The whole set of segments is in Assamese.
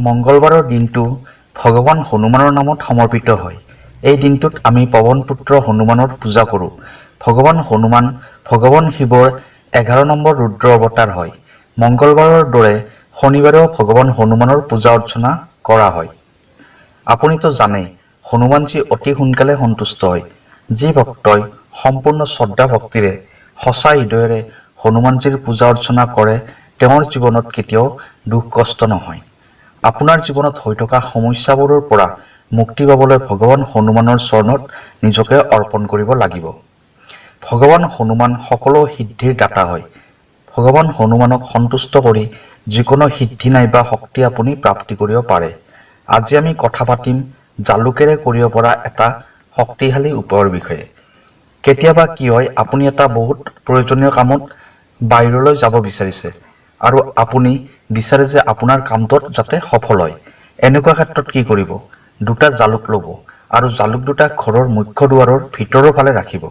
মঙ্গলবাৰৰ দিনটো ভগৱান হনুমানৰ নামত সমৰ্পিত হয়। এই দিনটোত আমি পৱন পুত্ৰ হনুমানৰ পূজা কৰোঁ। ভগৱান হনুমান ভগৱান শিৱৰ 11 নম্বৰ ৰুদ্ৰ অৱতাৰ হয়। মঙ্গলবাৰৰ দৰে শনিবাৰেও ভগৱান হনুমানৰ পূজা অৰ্চনা কৰা হয়। আপুনিতো জানেই, হনুমানজী অতি সোনকালে সন্তুষ্ট হয়। যি ভক্তই সম্পূৰ্ণ শ্ৰদ্ধা ভক্তিৰে সঁচা হৃদয়েৰে হনুমানজীৰ পূজা অৰ্চনা কৰে, তেওঁৰ জীৱনত কেতিয়াও দুখ কষ্ট নহয়। আপোনাৰ জীৱনত হৈ থকা সমস্যাবোৰৰ পৰা মুক্তি পাবলৈ ভগৱান হনুমানৰ চৰণত নিজকে অৰ্পণ কৰিব লাগিব। ভগৱান হনুমান সকলো সিদ্ধিৰ দাতা হয়। ভগৱান হনুমানক সন্তুষ্ট কৰি যিকোনো সিদ্ধি নাইবা শক্তি আপুনি প্ৰাপ্তি কৰিব পাৰে। আজি আমি কথা পাতিম জালুকেৰে কৰিব পৰা এটা শক্তিশালী উপায়ৰ বিষয়ে। কেতিয়াবা কি হয়, আপুনি এটা বহুত প্ৰয়োজনীয় কামত বাহিৰলৈ যাব বিচাৰিছে আৰু আপুনি বিচাৰে যে আপোনাৰ কামটোত যাতে সফল হয়। এনেকুৱা ক্ষেত্ৰত কি কৰিব? দুটা জালুক ল'ব আৰু জালুক দুটা ঘৰৰ মুখ্য দুৱাৰৰ ভিতৰৰ ফালে ৰাখিব।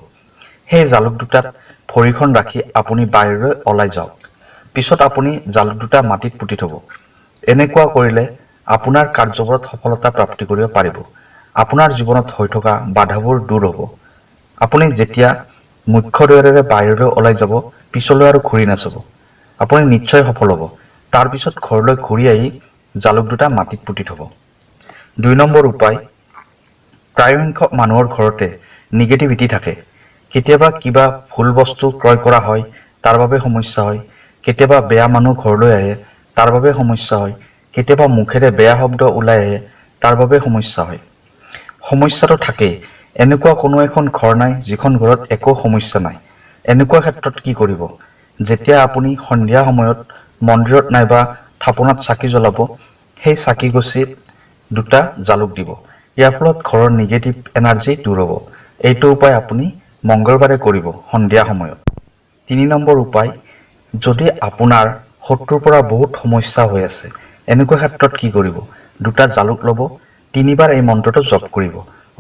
সেই জালুক দুটাত ভৰিখন ৰাখি আপুনি বাহিৰলৈ ওলাই যাওক। পিছত আপুনি জালুক দুটা মাটিত পুতি থব। এনেকুৱা কৰিলে আপোনাৰ কাৰ্যবোৰত সফলতা প্ৰাপ্তি কৰিব পাৰিব। আপোনাৰ জীৱনত হৈ থকা বাধাবোৰ দূৰ হ'ব। আপুনি যেতিয়া মুখ্য দুৱাৰেৰে বাহিৰলৈ ওলাই যাব, পিছলৈ আৰু ঘূৰি নাচাব। আপুনি নিশ্চয় সফল হ'ব। তাৰ পিছত ঘৰলৈ ঘূৰি আহি জালুক দুটা মাটিত পুতি থব। 2 নম্বৰ উপায়, প্ৰায় সংখ্যক মানুহৰ ঘৰতে নিগেটিভিটি থাকে। কেতিয়াবা কিবা ভুল বস্তু ক্ৰয় কৰা হয়, তাৰ বাবে সমস্যা হয়। কেতিয়াবা বেয়া মানুহ ঘৰলৈ আহে, তাৰ বাবে সমস্যা হয়। কেতিয়াবা মুখেৰে বেয়া শব্দ ওলাই আহে, তাৰ বাবে সমস্যা হয়। সমস্যাটো থাকেই। এনেকুৱা কোনো এখন ঘৰ নাই যিখন ঘৰত একো সমস্যা নাই। এনেকুৱা ক্ষেত্ৰত কি কৰিব? যেতিয়া আপুনি সন্ধিয়া সময়ত মন্দিৰত নাইবা থাপনাত চাকি জ্বলাব, সেই চাকি গছিত দুটা জালুক দিব। ইয়াৰ ফলত ঘৰৰ নিগেটিভ এনাৰ্জি দূৰ হ'ব। এইটো উপায় আপুনি মঙ্গলবাৰে কৰিব সন্ধিয়া সময়ত। 3 নম্বৰ উপায়, যদি আপোনাৰ শত্ৰুৰ পৰা বহুত সমস্যা হৈ আছে, এনেকুৱা ক্ষেত্ৰত কি কৰিব? দুটা জালুক ল'ব, 3 বাৰ এই মন্ত্ৰটো জপ কৰিব।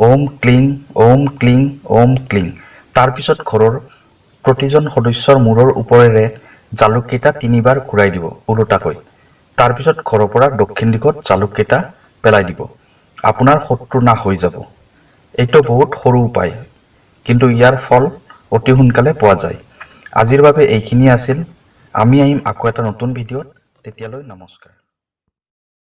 ওম ক্লিং, ওম ক্লিং, ওম ক্লিং। তাৰপিছত ঘৰৰ প্ৰতিজন সদস্যৰ মূৰৰ ওপৰেৰে জালুককেইটা 3 বাৰ ঘূৰাই দিব ওলোটাকৈ। তাৰপিছত ঘৰৰ পৰা দক্ষিণ দিশত জালুককেইটা পেলাই দিব। আপোনাৰ শত্ৰু নাশ হৈ যাব। এইটো বহুত সৰু উপায়, কিন্তু ইয়াৰ ফল অতি সোনকালে পোৱা যায়। আজিৰ বাবে এইখিনি আছিল। আমি আহিম আকৌ এটা নতুন ভিডিঅ'ত। তেতিয়ালৈ নমস্কাৰ।